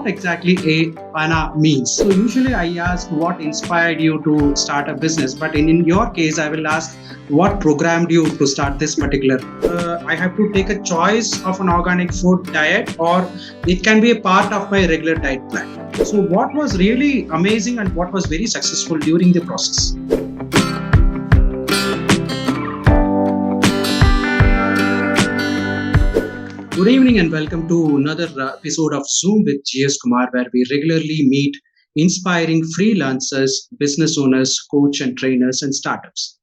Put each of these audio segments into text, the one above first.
what exactly a ANA means. So usually I ask what inspired you to start a business, but in your case, I will ask what programmed you to start this particular. I have to take a choice of an organic food diet, or it can be a part of my regular diet plan. So what was really amazing and what was very successful during the process? Good evening and welcome to another episode of Zoom with GS Kumar, where we regularly meet inspiring freelancers, business owners, coach and trainers, and startups.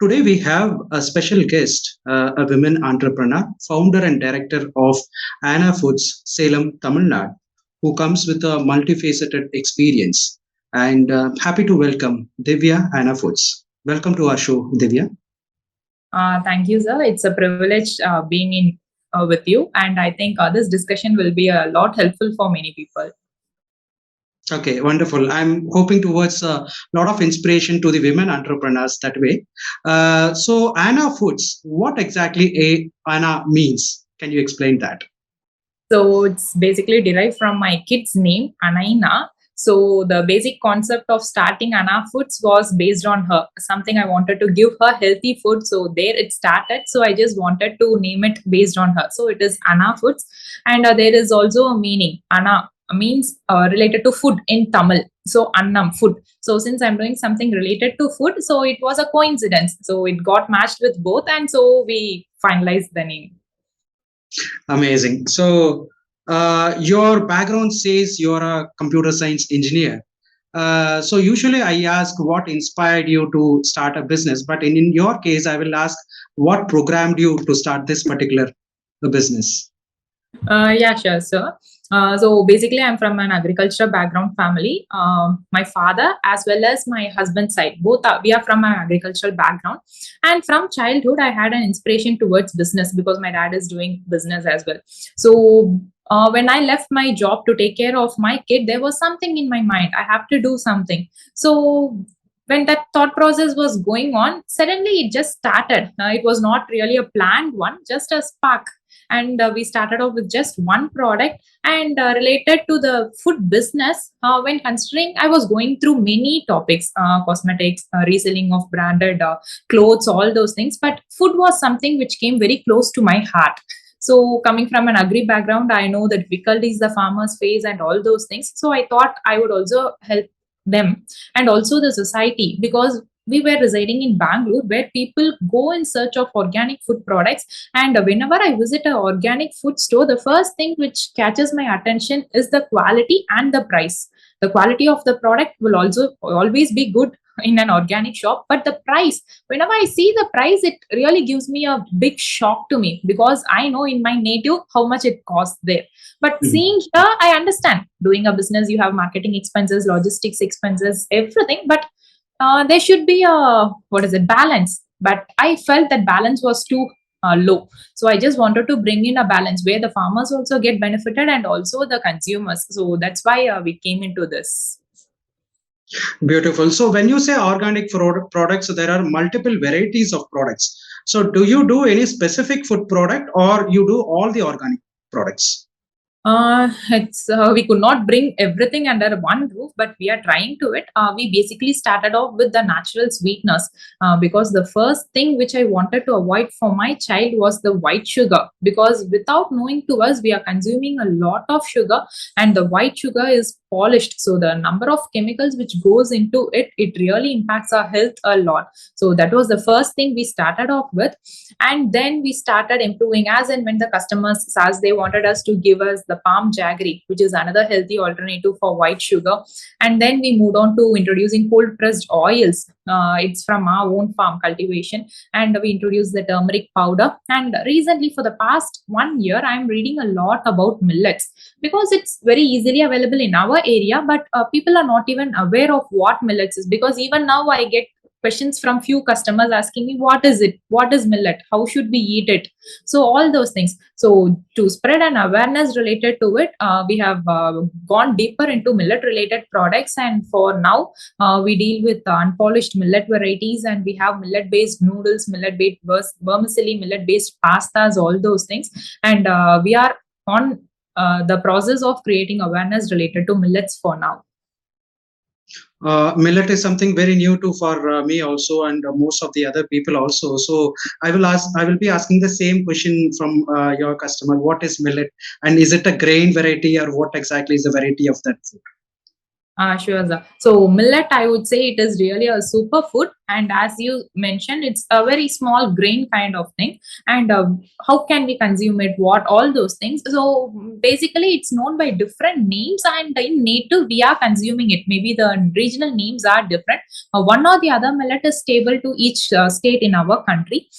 Today we have a special guest, a women entrepreneur, founder and director of ANA Foods, Salem, Tamil Nadu, who comes with a multifaceted experience. And happy to welcome Dhivya ANA Foods. Welcome to our show, Dhivya. Thank you, sir. It's a privilege being in with you, and I think this discussion will be a lot helpful for many people. Okay, wonderful. I'm hoping towards a lot of inspiration to the women entrepreneurs that way. So, ANA Foods, what exactly a ANA means? Can you explain that? So it's basically derived from my kid's name, Anaina. So the basic concept of starting Ana Foods was based on her. Something I wanted to give her healthy food. So there it started. So I just wanted to name it based on her. So it is Ana Foods. And there is also a meaning. Ana means related to food in Tamil. So Annam, food. So since I'm doing something related to food, so it was a coincidence. So it got matched with both. And so we finalized the name. Amazing. So, your background says you're a computer science engineer. So usually I ask what inspired you to start a business, but in your case, I will ask what programmed you to start this particular business. Yeah, sure, sir. So basically, I'm from an agriculture background family. My father, as well as my husband's side, we are from an agricultural background. And from childhood, I had an inspiration towards business because my dad is doing business as well. So when I left my job to take care of my kid, there was something in my mind. I have to do something. So when that thought process was going on, suddenly it just started. It was not really a planned one, just a spark. And we started off with just one product and related to the food business. When considering, I was going through many topics, cosmetics, reselling of branded clothes, all those things, but food was something which came very close to my heart. So coming from an agri background, I know the difficulties the farmers face and all those things. So I thought I would also help them and also the society, because we were residing in Bangalore, where people go in search of organic food products. And whenever I visit an organic food store, the first thing which catches my attention is the quality and the price. The quality of the product will also always be good in an organic shop, but the price, whenever I see the price, it really gives me a big shock to me, because I know in my native how much it costs there. But seeing here, I understand doing a business, you have marketing expenses, logistics expenses, everything, but there should be a balance. But I felt that balance was too low. So I just wanted to bring in a balance where the farmers also get benefited and also the consumers. So that's why we came into this. Beautiful. So when you say organic products, so there are multiple varieties of products. So do you do any specific food product, or you do all the organic products? It's we could not bring everything under one roof, but we are trying to it. We basically started off with the natural sweetness, because the first thing which I wanted to avoid for my child was the white sugar, because without knowing to us, we are consuming a lot of sugar, and the white sugar is polished. So the number of chemicals which goes into it, it really impacts our health a lot. So that was the first thing we started off with. And then we started improving as and when the customers, as they wanted us to give us the palm jaggery, which is another healthy alternative for white sugar. And then we moved on to introducing cold pressed oils. It's from our own farm cultivation, and we introduced the turmeric powder. And recently, for the past 1 year, I'm reading a lot about millets, because it's very easily available in our area, but people are not even aware of what millets is. Because even now I get questions from few customers asking me, what is it, what is millet, how should we eat it, so all those things. So to spread an awareness related to it, we have gone deeper into millet related products. And for now, we deal with unpolished millet varieties, and we have millet based noodles, millet based vermicelli, millet based pastas, all those things. And we are on the process of creating awareness related to millets for now. Millet is something very new to for me also, and most of the other people also. So I will be asking the same question from your customer. What is millet, and is it a grain variety, or what exactly is the variety of that food? Sure, sir. So millet, I would say it is really a superfood, and as you mentioned, it's a very small grain kind of thing. And how can we consume it? What all those things? So basically, it's known by different names, and in native we are consuming it. Maybe the regional names are different. One or the other millet is stable to each state in our country.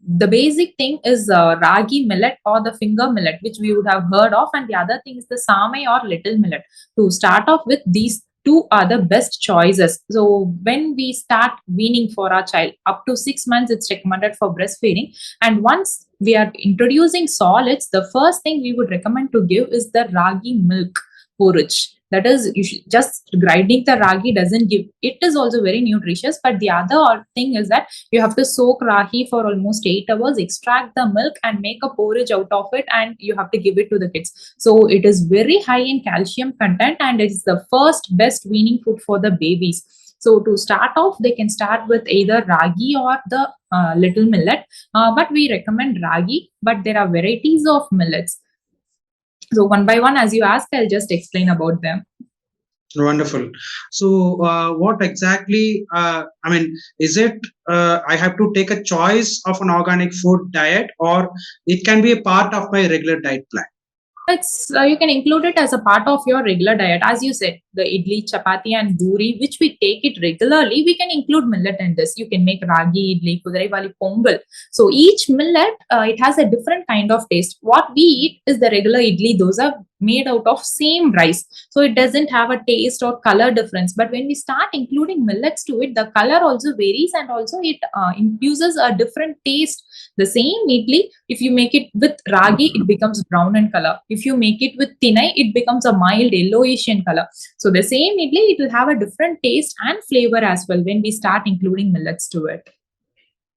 The basic thing is ragi millet or the finger millet, which we would have heard of, and the other thing is the samay or little millet. To start off with, these two are the best choices. So when we start weaning for our child, up to 6 months, it's recommended for breastfeeding. And once we are introducing solids, the first thing we would recommend to give is the ragi milk porridge. That is, you should just grinding the ragi doesn't give. It is also very nutritious, but the other thing is that you have to soak ragi for almost 8 hours, extract the milk, and make a porridge out of it, and you have to give it to the kids. So it is very high in calcium content, and it is the first best weaning food for the babies. So to start off, they can start with either ragi or the little millet, but we recommend ragi. But there are varieties of millets. So one by one, as you asked, I'll just explain about them. Wonderful. So, what exactly? I mean, is it I have to take a choice of an organic food diet, or it can be a part of my regular diet plan? It's you can include it as a part of your regular diet, as you said, the idli, chapati, and buri, which we take it regularly. We can include millet in this. You can make ragi idli, kudirai wali pongal. So each millet, it has a different kind of taste. What we eat is the regular idli. Those are made out of same rice, so it doesn't have a taste or color difference. But when we start including millets to it, the color also varies, and also it infuses a different taste. The same idli, if you make it with ragi, it becomes brown in color. If you make it with tinai, it becomes a mild yellowish in color. So the same idli, it will have a different taste and flavor as well when we start including millets to it.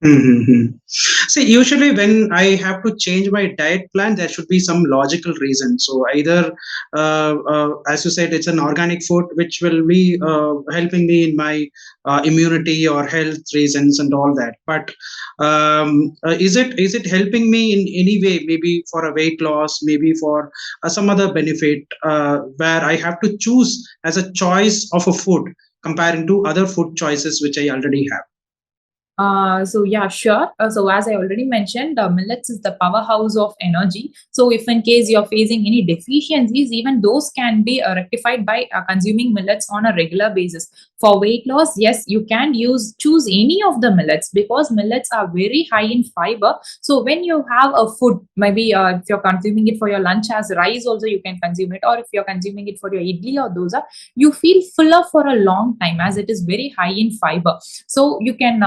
Mm-hmm. See, usually when I have to change my diet plan, there should be some logical reason. So either, as you said, it's an organic food which will be helping me in my immunity or health reasons and all that. But is it helping me in any way? Maybe for a weight loss, maybe for some other benefit, where I have to choose as a choice of a food comparing to other food choices which I already have. So yeah, sure. So as I already mentioned, millets is the powerhouse of energy. So if in case you're facing any deficiencies, even those can be rectified by consuming millets on a regular basis. For weight loss, yes, you can choose any of the millets because millets are very high in fiber. So when you have a food, maybe if you're consuming it for your lunch as rice, also you can consume it, or if you're consuming it for your idli or dosa, you feel fuller for a long time as it is very high in fiber. So you can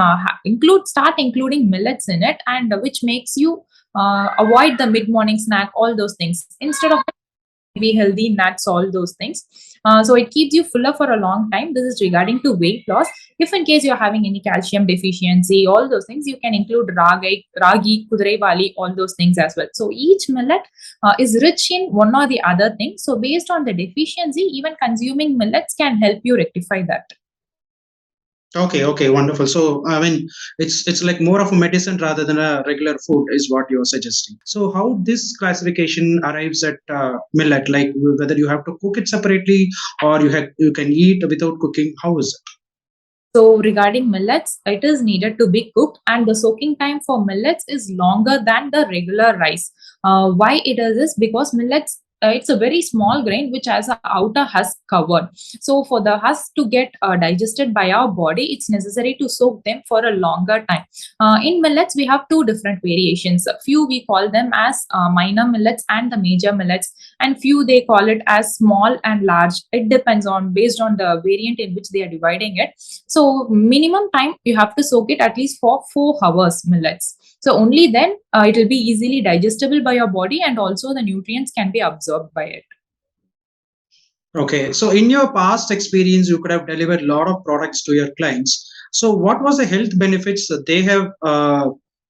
start including millets in it, and which makes you avoid the mid morning snack, all those things, instead of maybe healthy nuts, all those things. So it keeps you fuller for a long time. This is regarding to weight loss. If in case you're having any calcium deficiency, all those things, you can include ragi, kudirai wali, all those things as well. So each millet is rich in one or the other thing. So based on the deficiency, even consuming millets can help you rectify that. Okay, wonderful. So, I mean, it's like more of a medicine rather than a regular food, is what you're suggesting. So, how this classification arrives at millet? Like whether you have to cook it separately or you can eat without cooking. How is it? So regarding millets, it is needed to be cooked, and the soaking time for millets is longer than the regular rice. Why it is because millets, it's a very small grain which has an outer husk covered. So for the husk to get digested by our body, it's necessary to soak them for a longer time. In millets, we have two different variations. A few we call them as minor millets and the major millets, and few they call it as small and large. It depends on based on the variant in which they are dividing it. So minimum time you have to soak it at least for 4 hours millets. So only then it will be easily digestible by your body, and also the nutrients can be absorbed by it. Okay, so in your past experience, you could have delivered a lot of products to your clients. So, what was the health benefits that they have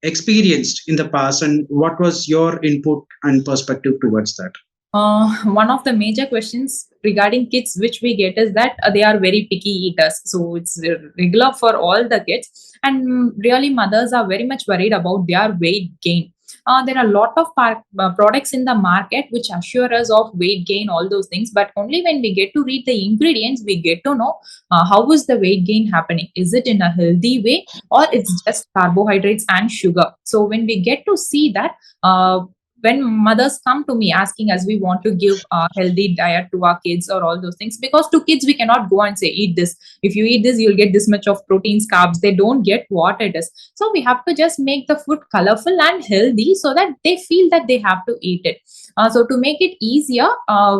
experienced in the past, and what was your input and perspective towards that? One of the major questions regarding kids which we get is that they are very picky eaters. So it's regular for all the kids, and really mothers are very much worried about their weight gain. There are a lot of products in the market which assure us of weight gain, all those things, but only when we get to read the ingredients, we get to know how is the weight gain happening. Is it in a healthy way, or it's just carbohydrates and sugar? So when we get to see that, when mothers come to me asking us, we want to give a healthy diet to our kids or all those things, because to kids we cannot go and say eat this, if you eat this you'll get this much of proteins, carbs. They don't get what it is. So we have to just make the food colorful and healthy so that they feel that they have to eat it. So to make it easier,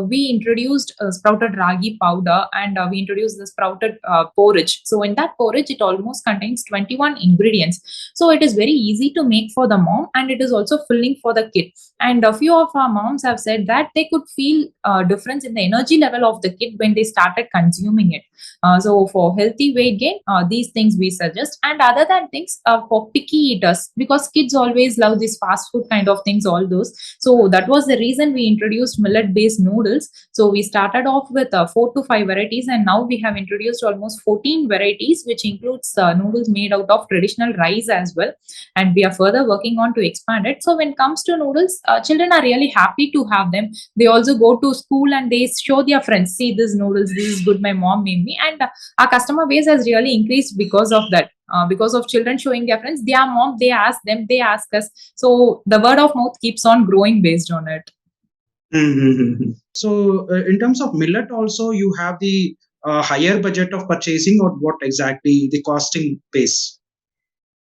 we introduced sprouted ragi powder, and we introduced the sprouted porridge. So in that porridge, it almost contains 21 ingredients. So it is very easy to make for the mom, and it is also filling for the kid. And a few of our moms have said that they could feel a difference in the energy level of the kid when they started consuming it. So for healthy weight gain, these things we suggest. And other than things, for picky eaters, because kids always love these fast food kind of things, all those. So that was the reason we introduced millet based noodles. So we started off with 4 to 5 varieties, and now we have introduced almost 14 varieties, which includes noodles made out of traditional rice as well. And we are further working on to expand it. So when it comes to noodles, children are really happy to have them. They also go to school and they show their friends, see this noodles, this is good, my mom made me. And our customer base has really increased because of that. Because of children showing their friends, their mom, they ask them, they ask us. So the word of mouth keeps on growing based on it. So, in terms of millet, also you have the higher budget of purchasing, or what exactly the costing base?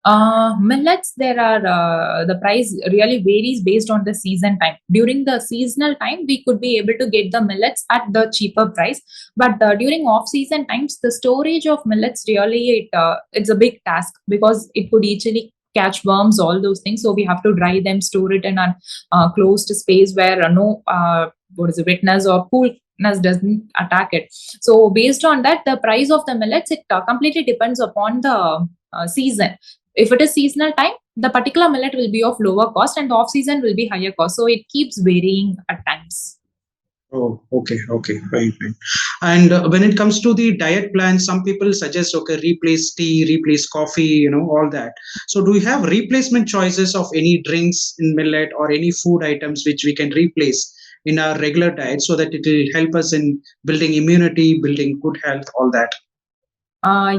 Millets, there are the price really varies based on the season time. During the seasonal time, we could be able to get the millets at the cheaper price, but during off-season times, the storage of millets really it's a big task, because it could easily catch worms, all those things. So we have to dry them, store it in a closed space where no what is it, wetness or coolness doesn't attack it. So based on that, the price of the millets, it completely depends upon the season. If it is seasonal time, the particular millet will be of lower cost, and off season will be higher cost. So it keeps varying at times. Oh, okay, fine, fine. And when it comes to the diet plan, some people suggest, okay, replace tea, replace coffee, all that. So, do you have replacement choices of any drinks in millet or any food items which we can replace in our regular diet so that it will help us in building immunity, building good health, all that?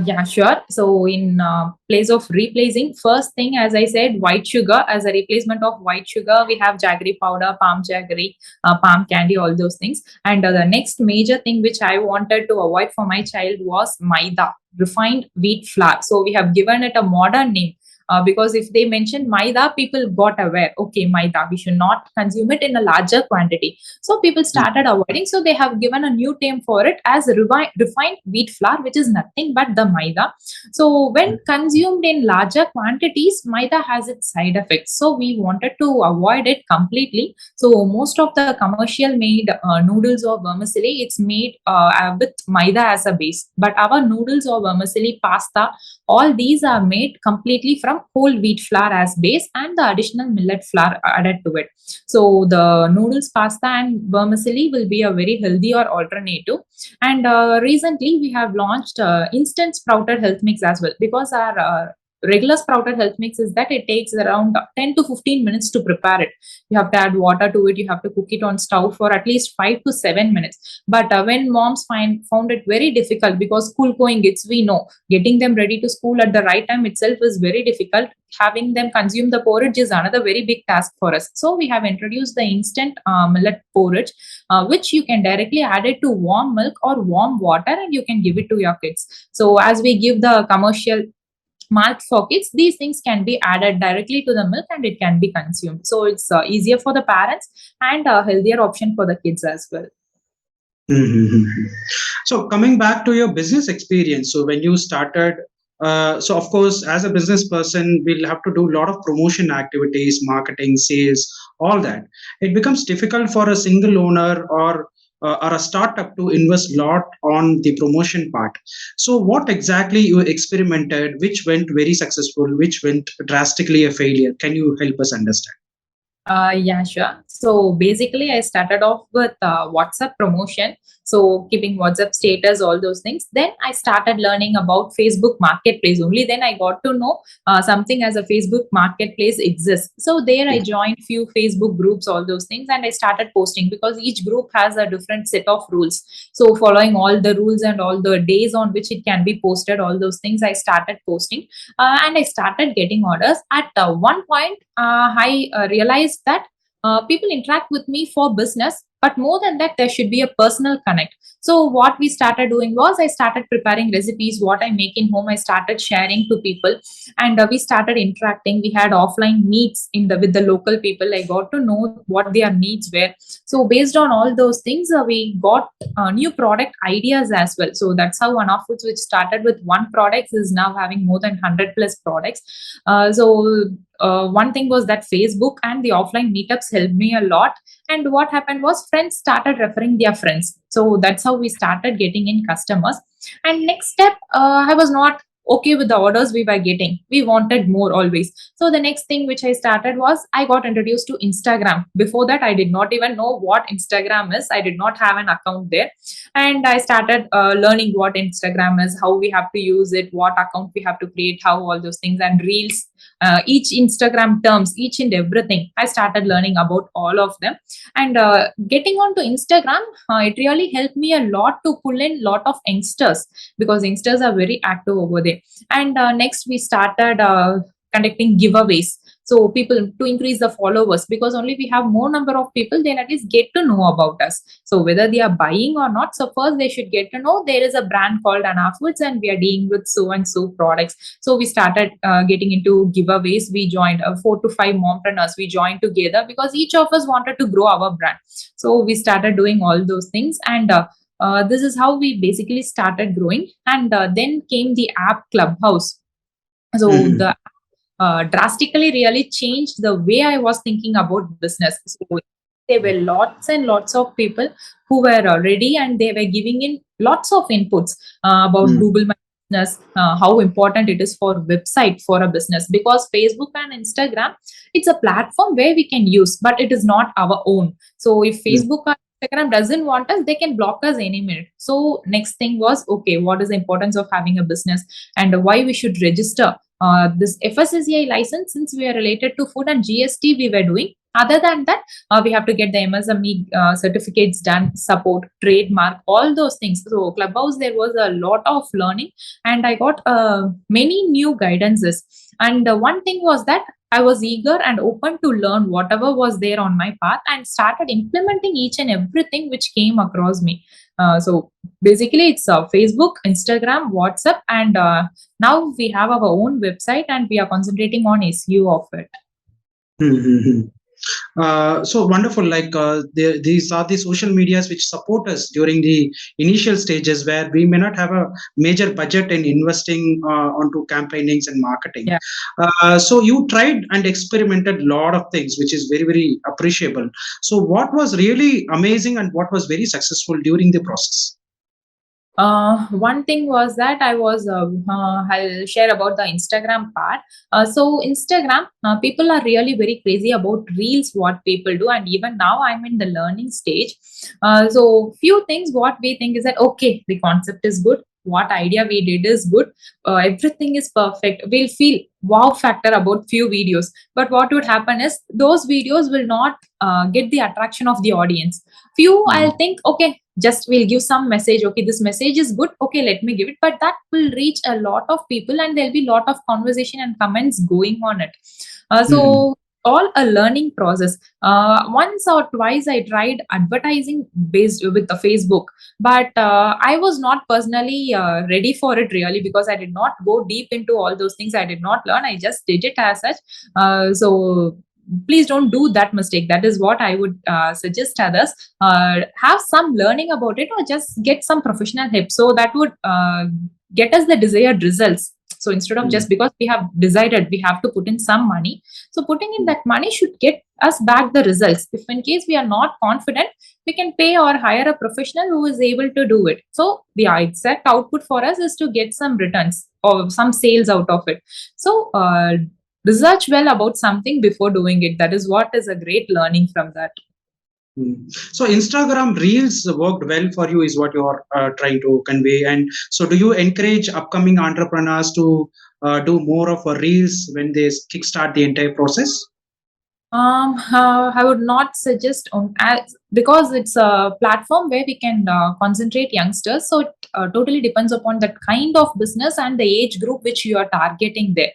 Yeah, sure. So, in place of replacing, first thing, as I said, white sugar. As a replacement of white sugar, we have jaggery powder, palm jaggery, palm candy, all those things. And the next major thing which I wanted to avoid for my child was maida, refined wheat flour. So, we have given it a modern name. Because if they mention maida, people got aware. Okay, maida, we should not consume it in a larger quantity. So people started avoiding. So they have given a new name for it as refined wheat flour, which is nothing but the maida. So when consumed in larger quantities, maida has its side effects. So we wanted to avoid it completely. So most of the commercial made noodles or vermicelli, it's made with maida as a base. But our noodles or vermicelli, pasta, all these are made completely from whole wheat flour as base, and the additional millet flour added to it. So the noodles, pasta, and vermicelli will be a very healthier alternative. And recently we have launched instant sprouted health mix as well, because our regular sprouted health mix is that it takes around 10 to 15 minutes to prepare it. You have to add water to it, you have to cook it on stove for at least 5 to 7 minutes. But when moms found it very difficult, because school going kids, we know getting them ready to school at the right time itself is very difficult. Having them consume the porridge is another very big task for us. So we have introduced the instant millet porridge, which you can directly add it to warm milk or warm water, and you can give it to your kids. So as we give the commercial Malt for kids, these things can be added directly to the milk and it can be consumed. So it's easier for the parents and a healthier option for the kids as well. Mhm. So coming back to your business experience, so when you started, so of course, as a business person, we'll have to do a lot of promotion activities, marketing, sales, all that. It becomes difficult for a single owner or a startup to invest a lot on the promotion part. So what exactly you experimented, which went very successful, which went drastically a failure? Can you help us understand? Yeah, sure. So basically, I started off with WhatsApp promotion. So keeping WhatsApp status, all those things. Then I started learning about Facebook Marketplace. Only then I got to know something as a Facebook Marketplace exists. So there I joined few Facebook groups, all those things, and I started posting because each group has a different set of rules. So following all the rules and all the days on which it can be posted, all those things, I started posting, and I started getting orders. At one point, I realized that people interact with me for business, but more than that, there should be a personal connect. So what we started doing was I started preparing recipes. What I make in home, I started sharing to people, and we started interacting. We had offline meets in the with the local people. I got to know what their needs were. So based on all those things, we got new product ideas as well. So that's how One of Foods, which started with one product, is now having more than 100 plus products. One thing was that Facebook and the offline meetups helped me a lot. And what happened was friends started referring their friends. So that's how we started getting in customers. And next step, I was not okay with the orders we were getting. We wanted more always. So the next thing which I started was I got introduced to Instagram. Before that, I did not even know what Instagram is. I did not have an account there. And I started learning what Instagram is, how we have to use it, what account we have to create, how all those things, and reels, each Instagram terms, each and everything, I started learning about all of them. And getting onto Instagram, it really helped me a lot to pull in lot of youngsters, because youngsters are very active over there. And next we started conducting giveaways, so people to increase the followers, because only we have more number of people, then at least get to know about us. So whether they are buying or not, so first they should get to know there is a brand called ANA FOODS and we are dealing with so and so products. So we started getting into giveaways. We joined 4 to 5 mompreneurs. We joined together because each of us wanted to grow our brand. So we started doing all those things, and this is how we basically started growing. And then came the app Clubhouse. So Mhm. the drastically really changed the way I was thinking about business. So there were lots and lots of people who were ready, and they were giving in lots of inputs about Mhm. Google My Business, how important it is for website for a business, because Facebook and Instagram, it's a platform where we can use, but it is not our own. So if Mhm. Facebook or Instagram doesn't want us, they can block us any minute. So next thing was, okay, what is the importance of having a business, and why we should register this FSSAI license, since we are related to food, and GST we were doing. Other than that, we have to get the MSME certificates done, support, trademark, all those things. So Clubhouse, there was a lot of learning, and I got many new guidances. And one thing was that I was eager and open to learn whatever was there on my path, and started implementing each and everything which came across me. So basically, it's Facebook, Instagram, WhatsApp, and now we have our own website, and we are concentrating on SEO of it. Mhm. So wonderful. Like these are the social medias which support us during the initial stages where we may not have a major budget in investing onto campaignings and marketing. Yeah. So you tried and experimented a lot of things, which is very, very appreciable. So what was really amazing and what was very successful during the process? One thing was that I'll share about the Instagram part. So Instagram, people are really very crazy about reels, what people do, and even now I'm in the learning stage. So few things what we think is that okay, the concept is good, what idea we did is good, everything is perfect. We'll feel wow factor about few videos, but what would happen is those videos will not get the attraction of the audience. Few I'll Mhm. think, okay, just we'll give some message, okay, this message is good, okay, let me give it, but that will reach a lot of people, and there'll be lot of conversation and comments going on it. Mhm. So all a learning process. Once or twice I tried advertising based with the Facebook, but I was not personally ready for it really, because I did not go deep into all those things. I did not learn, I just did it as such. So please don't do that mistake. That is what I would suggest others. Have some learning about it, or just get some professional help, so that would get us the desired results. So instead of Mhm. just because we have decided we have to put in some money, so putting in that money should get us back the results. If in case we are not confident, we can pay or hire a professional who is able to do it. So the exact output for us is to get some returns or some sales out of it. So research well about something before doing it. That is what is a great learning from that. So Instagram Reels worked well for you, is what you're trying to convey. And so, do you encourage upcoming entrepreneurs to do more of a Reels when they kickstart the entire process? I would not suggest because it's a platform where we can concentrate youngsters. So it totally depends upon that kind of business and the age group which you are targeting there.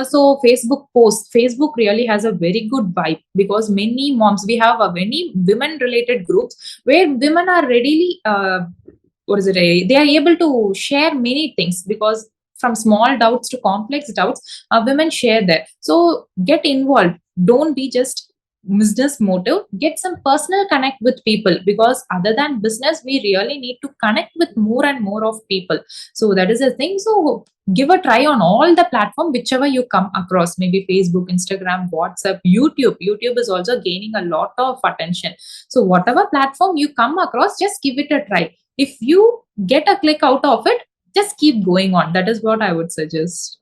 So Facebook really has a very good vibe because many moms, we have a many women related groups where women are readily, they are able to share many things because from small doubts to complex doubts, women share there. So get involved. Don't be just business motive. Get some personal connect with people because other than business, we really need to connect with more and more of people. So that is the thing. So give a try on all the platform whichever you come across, maybe Facebook, Instagram, WhatsApp, YouTube is also gaining a lot of attention. So whatever platform you come across, just give it a try. If you get a click out of it, just keep going on. That is what I would suggest.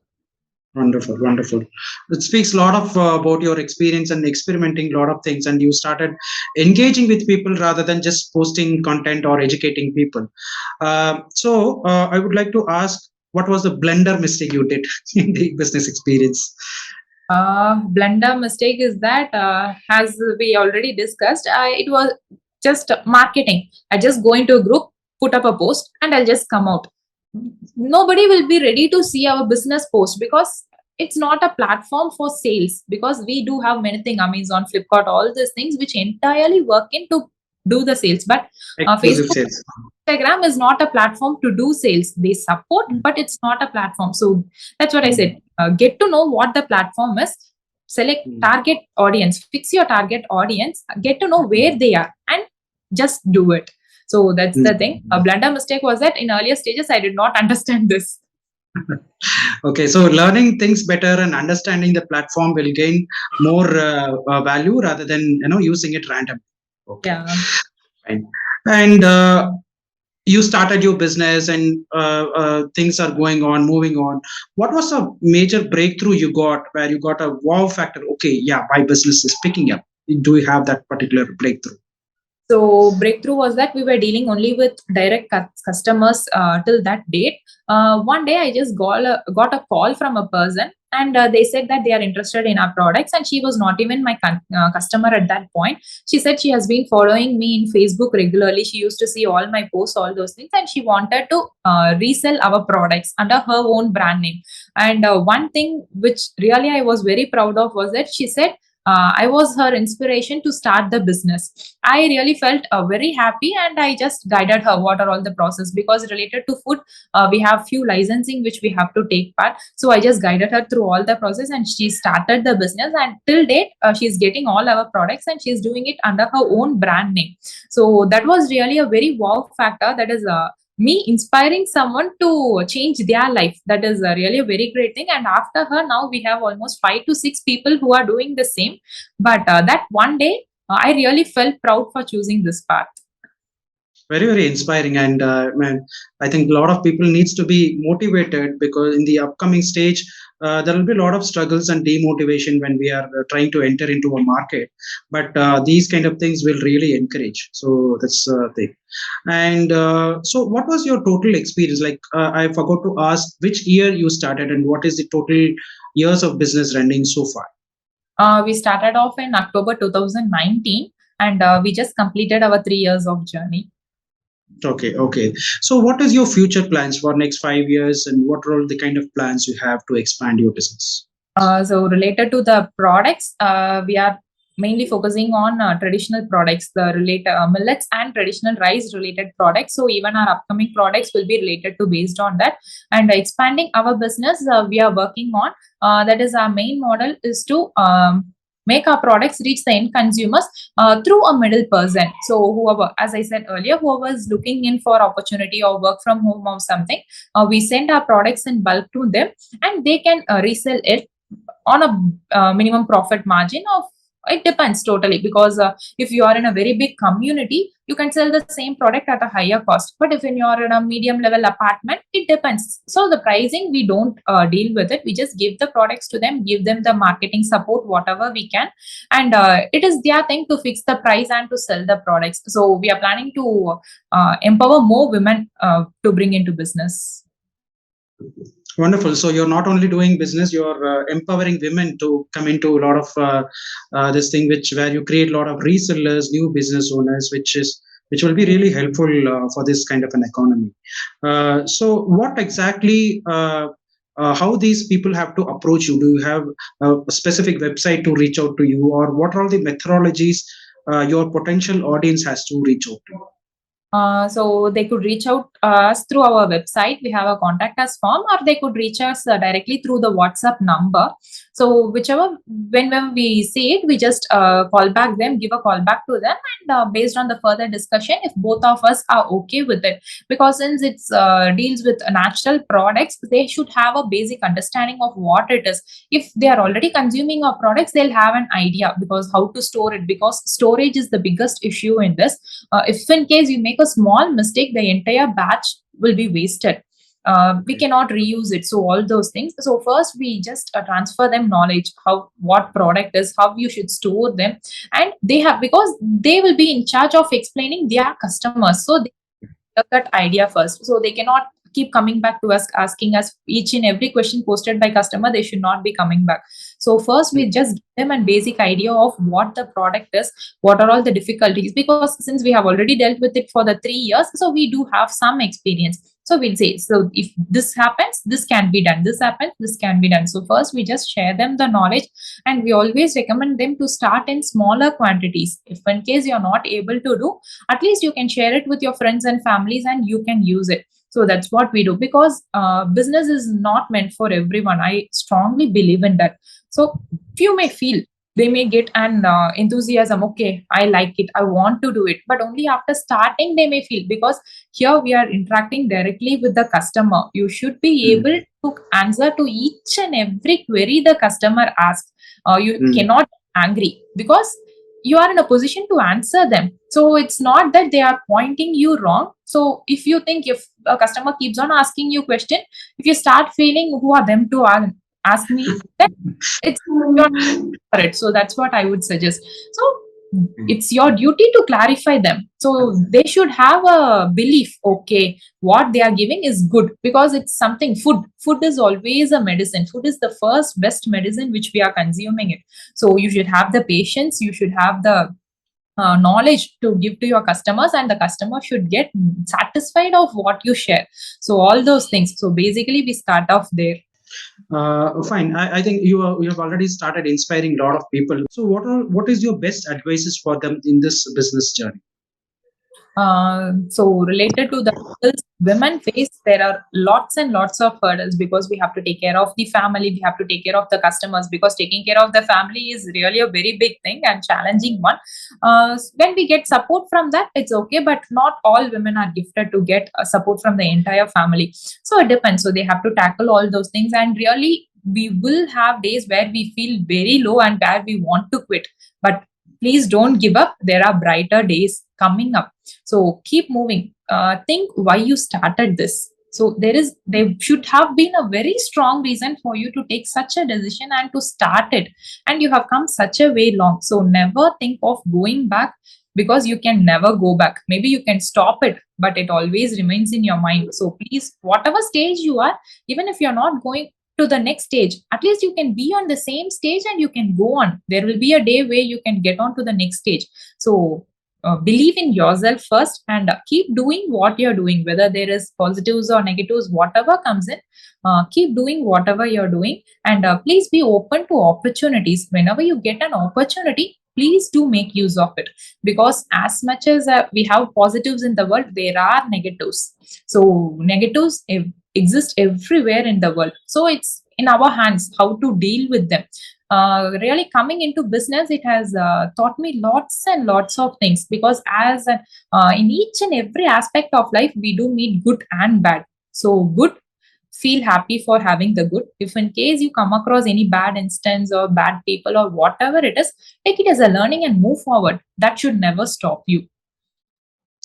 Wonderful, wonderful. It speaks a lot of about your experience and experimenting a lot of things, and you started engaging with people rather than just posting content or educating people. I would like to ask, what was the blunder mistake you did in the business experience? Blunder mistake is that, as we already discussed, it was just marketing. I just go into a group, put up a post, and I'll just come out. Nobody will be ready to see our business post because it's not a platform for sales, because we do have many things, Amazon, Flipkart, all these things which entirely work in to do the sales. But Exclusive Facebook, sales. Instagram is not a platform to do sales. They support, but it's not a platform. So that's what I said. Get to know what the platform is. Select target audience, fix your target audience, get to know where they are, and just do it. So that's the thing. A blunder mistake was that in earlier stages, I did not understand this. Okay, so learning things better and understanding the platform will gain more value rather than using it randomly. Okay, Yeah. fine. And you started your business and things are going on, moving on. What was a major breakthrough you got where you got a wow factor? Okay, yeah, my business is picking up. Do you have that particular breakthrough? So breakthrough was that we were dealing only with direct customers till that date. One day I just got a call from a person, and they said that they are interested in our products, and she was not even my customer at that point. She said she has been following me in Facebook regularly. She used to see all my posts, all those things, and she wanted to resell our products under her own brand name. And one thing which really I was very proud of was that she said, I was her inspiration to start the business. I really felt very happy, and I just guided her what are all the process, because related to food, we have few licensing which we have to take part. So I just guided her through all the process, and she started the business. And till date, she's getting all our products, and she's doing it under her own brand name. So that was really a very wow factor. That is me inspiring someone to change their life. That is really a very great thing. And after her, now we have almost 5 to 6 people who are doing the same. But that one day, I really felt proud for choosing this path. Very, very inspiring. And man, I think a lot of people needs to be motivated, because in the upcoming stage, there will be a lot of struggles and demotivation when we are trying to enter into a market. But these kind of things will really encourage. So that's the thing. And so what was your total experience? Like, I forgot to ask which year you started and what is the total years of business running so far? We started off in October 2019, and we just completed our 3 years of journey. Okay. So what is your future plans for next 5 years, and what are all the kind of plans you have to expand your business? So related to the products, we are mainly focusing on traditional products, the related millets and traditional rice related products. So even our upcoming products will be related to based on that. And expanding our business, we are working on, that is our main model is to make our products reach the end consumers through a middle person. So whoever, as I said earlier, whoever is looking in for opportunity or work from home or something, we send our products in bulk to them, and they can resell it on a minimum profit margin of It depends totally, because if you are in a very big community, you can sell the same product at a higher cost. But if you are in a medium level apartment, it depends. So the pricing, we don't deal with it. We just give the products to them, give them the marketing support, whatever we can, and it is their thing to fix the price and to sell the products. So we are planning to empower more women to bring into business. Wonderful. So you're not only doing business, you're empowering women to come into a lot of this thing, which where you create a lot of resellers, new business owners, which will be really helpful for this kind of an economy. So what exactly? How these people have to approach you? Do you have a specific website to reach out to you, or what are the methodologies your potential audience has to reach out to you? So they could reach out us through our website. We have a contact us form, or they could reach us directly through the WhatsApp number. So whichever, whenever we see it, we just call back them, give a call back to them, and based on the further discussion, if both of us are okay with it, because since it's deals with natural products, they should have a basic understanding of what it is. If they are already consuming our products, they'll have an idea, because how to store it, because storage is the biggest issue in this. If in case you make a small mistake, the entire batch will be wasted. We cannot reuse it. So all those things. So first we just transfer them knowledge, how, what product is, how you should store them, and they have, because they will be in charge of explaining their customers. So they have that idea first. So they cannot keep coming back to us, asking us each and every question posted by customer. They should not be coming back. So first we just give them a basic idea of what the product is, what are all the difficulties, because since we have already dealt with it for the 3 years, so we do have some experience. So we'll say, so if this happens, this can be done, this happens, this can be done. So first we just share them the knowledge, and we always recommend them to start in smaller quantities. If in case you're not able to do, at least you can share it with your friends and families and you can use it. So that's what we do, because business is not meant for everyone. I strongly believe in that. So few may feel, they may get an enthusiasm, okay, I like it, I want to do it, but only after starting they may feel, because here we are interacting directly with the customer. You should be able to answer to each and every query the customer asks. You cannot be angry, because you are in a position to answer them. So it's not that they are pointing you wrong. So if you think, if a customer keeps on asking you question, if you start feeling who are them to ask me, then it's your for it. So that's what I would suggest. So it's your duty to clarify them. So they should have a belief, okay, what they are giving is good, because it's something. Food is always a medicine. Food is the first best medicine which we are consuming it. So you should have the patience, you should have the knowledge to give to your customers, and the customer should get satisfied of what you share. So all those things. So basically we start off there. Fine. I think you have already started inspiring a lot of people. So what is your best advices for them in this business journey? So related to the hurdles women face, there are lots and lots of hurdles, because we have to take care of the family, we have to take care of the customers, because taking care of the family is really a very big thing and challenging one. When we get support from that, it's okay, but not all women are gifted to get support from the entire family. So it depends. So they have to tackle all those things, and really we will have days where we feel very low and where we want to quit. But please don't give up. There are brighter days coming up. So keep moving. Think why you started this. So there should have been a very strong reason for you to take such a decision and to start it. And you have come such a way long. So never think of going back, because you can never go back. Maybe you can stop it, but it always remains in your mind. So please, whatever stage you are, even if you're not going to the next stage, at least you can be on the same stage and you can go on. There will be a day where you can get on to the next stage. So believe in yourself first, and keep doing what you're doing, whether there is positives or negatives, whatever comes in, keep doing whatever you're doing. And please be open to opportunities. Whenever you get an opportunity, please do make use of it, because as much as we have positives in the world, there are negatives. So negatives exist everywhere in the world. So it's in our hands how to deal with them. Really coming into business, it has taught me lots and lots of things, because in each and every aspect of life, we do meet good and bad. So good, feel happy for having the good. If in case you come across any bad instance or bad people or whatever it is, take it as a learning and move forward. That should never stop you.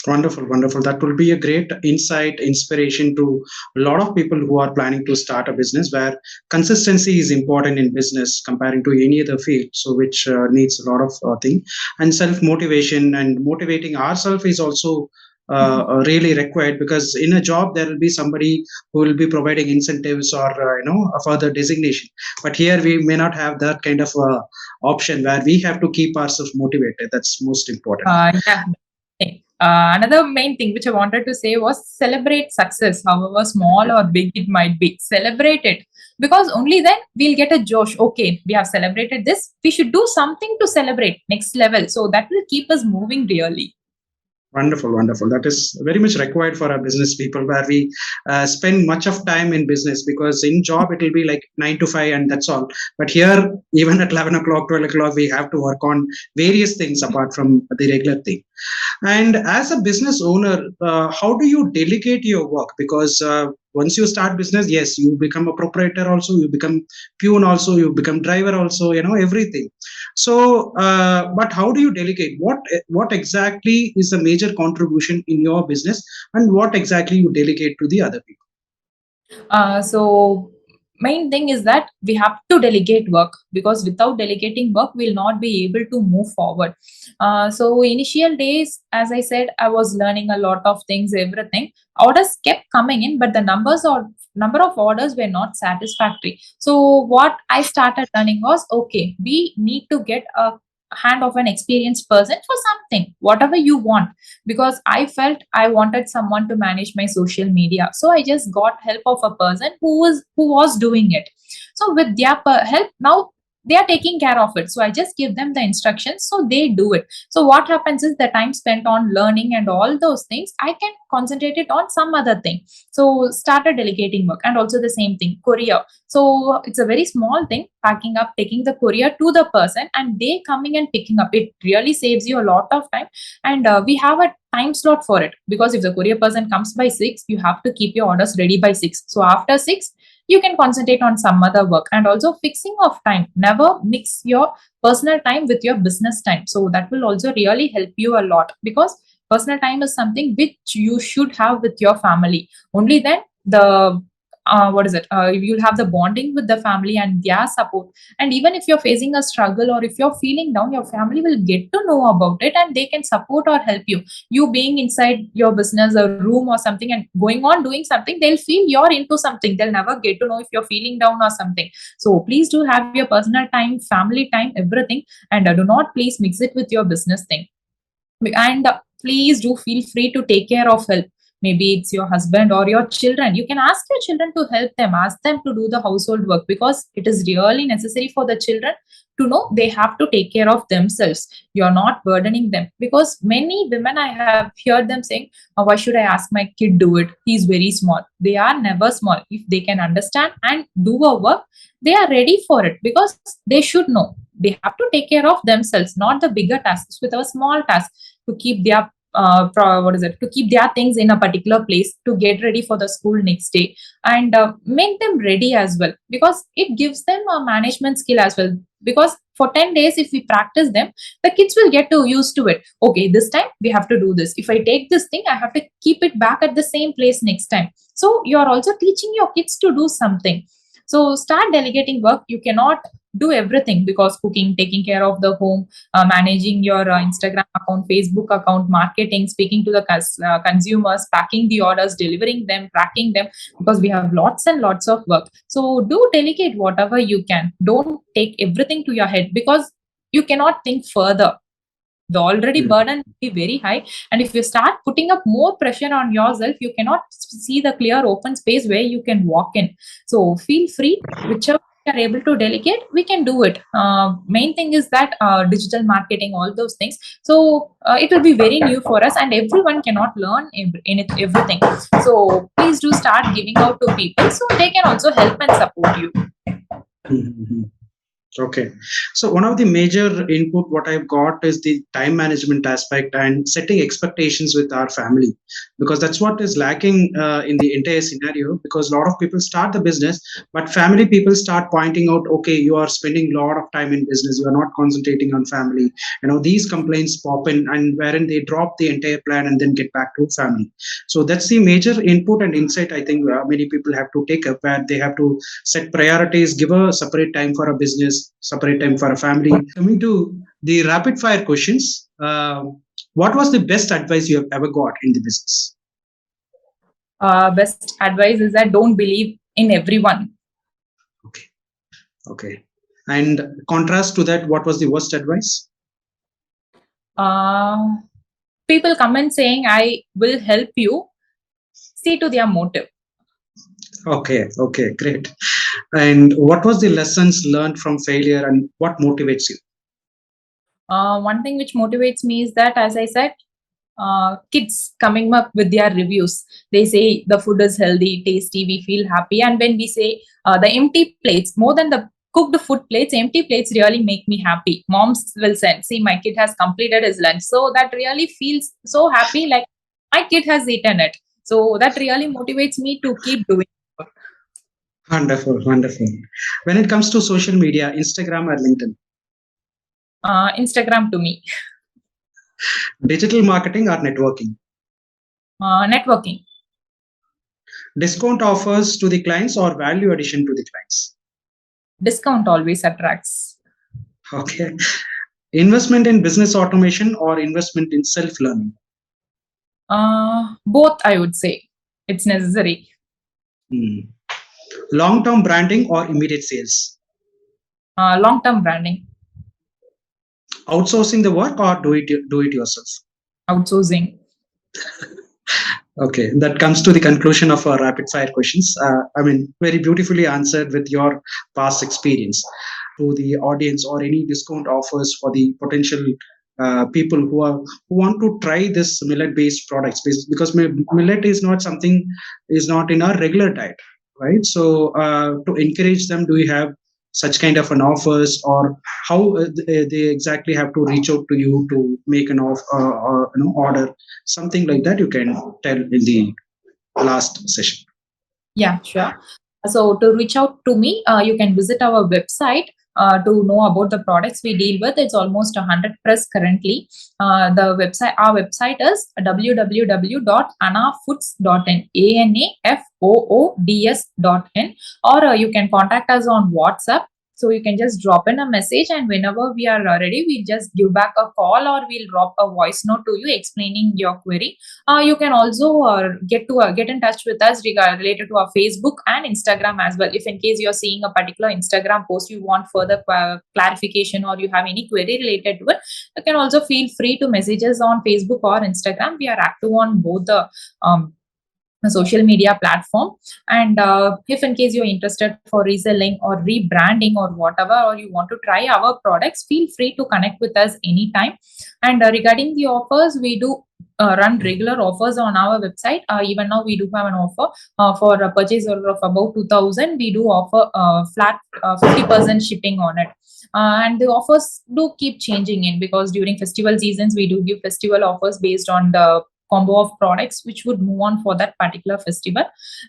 Wonderful, wonderful. That will be a great insight, inspiration to a lot of people who are planning to start a business where consistency is important in business comparing to any other field. So, which needs a lot of thing, and self motivation and motivating ourselves is also really required, because in a job there will be somebody who will be providing incentives or a further designation. But here we may not have that kind of option where we have to keep ourselves motivated. That's most important. Yeah. Another main thing which I wanted to say was celebrate success, however small or big it might be. Celebrate it, because only then we'll get a josh. Okay, we have celebrated this. We should do something to celebrate next level. So that will keep us moving really. Wonderful, wonderful. That is very much required for our business people, where we spend much of time in business, because in job it will be like 9 to 5 and that's all. But here, even at 11 o'clock, 12 o'clock, we have to work on various things apart from the regular thing. And as a business owner, how do you delegate your work? Because once you start business, yes, you become a proprietor also, you become peon also, you become driver also, everything. So, but how do you delegate? What exactly is the major contribution in your business, and what exactly you delegate to the other people? So main thing is that we have to delegate work, because without delegating work we'll not be able to move forward. So initial days, as I said, I was learning a lot of things, everything. Orders kept coming in, but the number of orders were not satisfactory. So what I started learning was, okay, we need to get a hand of an experienced person for something, whatever you want, because I felt I wanted someone to manage my social media. So I just got help of a person who was doing it. So with their help, now they are taking care of it. So I just give them the instructions, so they do it. So what happens is the time spent on learning and all those things, I can concentrate it on some other thing. So started delegating work. And also the same thing, courier. So it's a very small thing, packing up, taking the courier to the person and they coming and picking up. It really saves you a lot of time. And we have a time slot for it, because if the courier person comes by 6, you have to keep your orders ready by 6. So after 6, you can concentrate on some other work. And also fixing of time, never mix your personal time with your business time. So that will also really help you a lot, because personal time is something which you should have with your family. Only then the what is it you'll have the bonding with the family and their support. And even if you're facing a struggle or if you're feeling down, your family will get to know about it and they can support or help you. You being inside your business a room or something and going on doing something, they'll feel you're into something. They'll never get to know if you're feeling down or something. So please do have your personal time, family time, everything. And do not please mix it with your business thing. And please do feel free to take care of help. Maybe it's your husband or your children. You can ask your children to help them, ask them to do the household work, because it is really necessary for the children to know they have to take care of themselves. You're not burdening them, because many women, I have heard them saying, "Oh, why should I ask my kid do it? He's very small." They are never small. If they can understand and do a work, they are ready for it, because they should know they have to take care of themselves, not the bigger tasks with a small task to keep their to keep their things in a particular place, to get ready for the school next day, and make them ready as well, because it gives them a management skill as well. Because for 10 days if we practice them, the kids will get to used to it. Okay, this time we have to do this. If I take this thing, I have to keep it back at the same place next time. So you're also teaching your kids to do something. So start delegating work. You cannot do everything, because cooking, taking care of the home, managing your Instagram account, Facebook account, marketing, speaking to the consumers, packing the orders, delivering them, tracking them, because we have lots and lots of work. So do delegate whatever you can. Don't take everything to your head, because you cannot think further. The already burden will be very high, and if you start putting up more pressure on yourself, you cannot see the clear open space where you can walk in. So feel free, whichever we are able to delegate, we can do it. Main thing is that digital marketing, all those things. So it will be very new for us, and everyone cannot learn in it everything. So please do start giving out to people, so they can also help and support you. Mhm. Okay. So one of the major input what I've got is the time management aspect and setting expectations with our family, because that's what is lacking in the entire scenario. Because a lot of people start the business, but family people start pointing out, okay, you are spending a lot of time in business, you are not concentrating on family. These complaints pop in, and wherein they drop the entire plan and then get back to family. So that's the major input and insight I think many people have to take up, where they have to set priorities, give a separate time for a business, separate time for a family. Coming to the rapid fire questions, what was the best advice you have ever got in the business? Best advice is that don't believe in everyone. Okay, okay. And contrast to that, what was the worst advice? Uh, People come and saying, I will help you. See to their motive. Okay, okay, great. And what was the lessons learned from failure, and what motivates you? One thing which motivates me is that, as I said, kids coming up with their reviews. They say the food is healthy, tasty, we feel happy. And when we say the empty plates, more than the cooked food plates, empty plates really make me happy. Moms will send, see, my kid has completed his lunch. So that really feels so happy, like my kid has eaten it. So that really motivates me to keep doing. Wonderful, wonderful. When it comes to social media, Instagram or LinkedIn, Instagram to me. digital marketing or networking, Networking. discount offers to the clients or value addition to the clients. Discount always attracts. Okay. Investment in business automation or investment in self learning. Both, I would say. It's necessary. Long term branding or immediate sales. Long-term branding. Outsourcing the work or do it yourself. Outsourcing. Okay, that comes to the conclusion of our rapid fire questions. Very beautifully answered with your past experience. To the audience, or any discount offers for the potential people who want to try this millet based products, because millet is not something, is not in our regular diet, right? So to encourage them, do you have such kind of an offers, or how they exactly have to reach out to you to make an off or order, something like that you can tell in the last session. Yeah, sure. So to reach out to me, you can visit our website to know about the products we deal with. It's almost 100 plus currently. Our website is www.anafoods.in, ANAFOODS.in, or you can contact us on WhatsApp. So you can just drop in a message, and whenever we are ready, we'll just give back a call, or we'll drop a voice note to you explaining your query. You can also get in touch with us related to our Facebook and Instagram as well. If in case you're seeing a particular Instagram post, you want further clarification, or you have any query related to it, you can also feel free to message us on Facebook or Instagram. We are active on both the social media platform. And if in case you're interested for reselling or rebranding or whatever, or you want to try our products, feel free to connect with us anytime. And regarding the offers, we do run regular offers on our website. Even now we do have an offer for a purchase order of about 2000. We do offer flat 50% shipping on it. And the offers do keep changing in, because during festival seasons we do give festival offers based on the combo of products which would move on for that particular festival.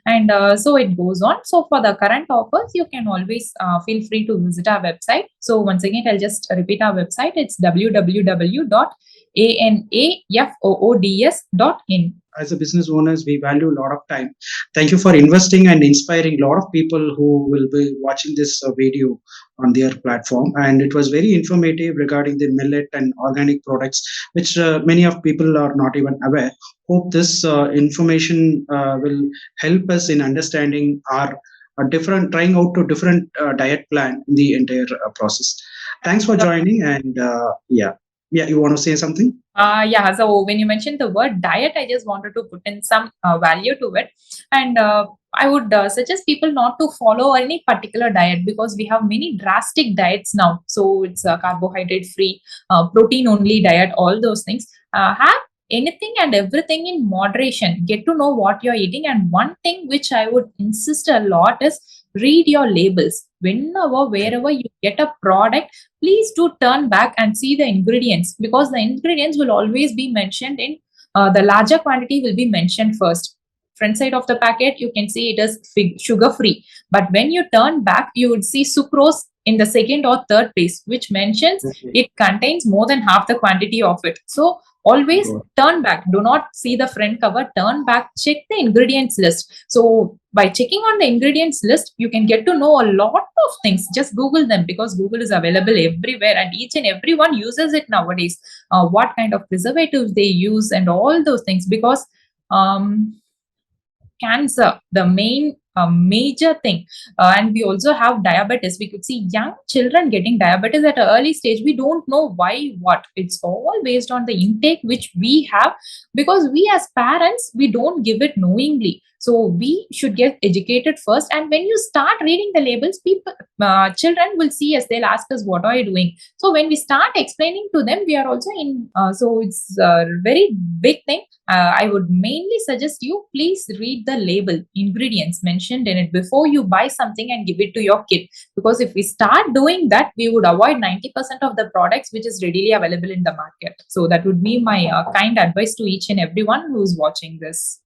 And so it goes on. So for the current offers, you can always feel free to visit our website. So once again, I'll just repeat our website. It's www.anafoods.in. As a business owners, we value a lot of time. Thank you for investing and inspiring a lot of people who will be watching this video on their platform. And it was very informative regarding the millet and organic products, which many of people are not even aware. Hope this information will help us in understanding our different, trying out to different diet plan in the entire process. Thanks for joining. And yeah, you want to say something? Yeah, so when you mentioned the word diet, I just wanted to put in some value to it. And I would suggest people not to follow any particular diet, because we have many drastic diets now. So it's carbohydrate free, protein only diet, all those things. Have anything and everything in moderation. Get to know what you're eating. And one thing which I would insist a lot is read your labels. Wherever you get a product, please do turn back and see the ingredients, because the ingredients will always be mentioned in the larger quantity will be mentioned first. Front side of the packet, you can see it is sugar free, but when you turn back, you would see sucrose in the second or third place, which mentions it contains more than half the quantity of it. So always turn back, do not see the front cover, turn back, check the ingredients list. So by checking on the ingredients list, you can get to know a lot of things. Just Google them, because Google is available everywhere and each and everyone uses it nowadays. What kind of preservatives they use and all those things, because cancer, the main major thing. And we also have diabetes. We could see young children getting diabetes at an early stage. We don't know why, what. It's all based on the intake which we have, because we as parents, we don't give it knowingly. So we should get educated first. And when you start reading the labels, children will see us. They'll ask us, "What are you doing?" So when we start explaining to them, we are also in. So it's a very big thing. I would mainly suggest you please read the label, ingredients mentioned in it before you buy something and give it to your kid. Because if we start doing that, we would avoid 90% of the products which is readily available in the market. So that would be my kind advice to each and everyone who's watching this.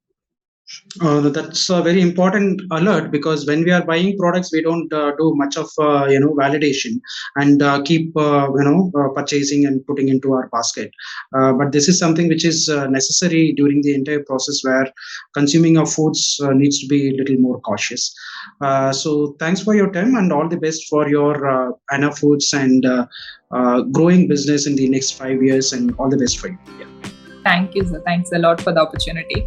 That's a very important alert, because when we are buying products, we don't do much of validation and keep purchasing and putting into our basket. But this is something which is necessary during the entire process, where consuming of foods needs to be a little more cautious. So thanks for your time, and all the best for your ANA Foods and growing business in the next 5 years, and all the best for you. Yeah. Thank you, sir. Thanks a lot for the opportunity.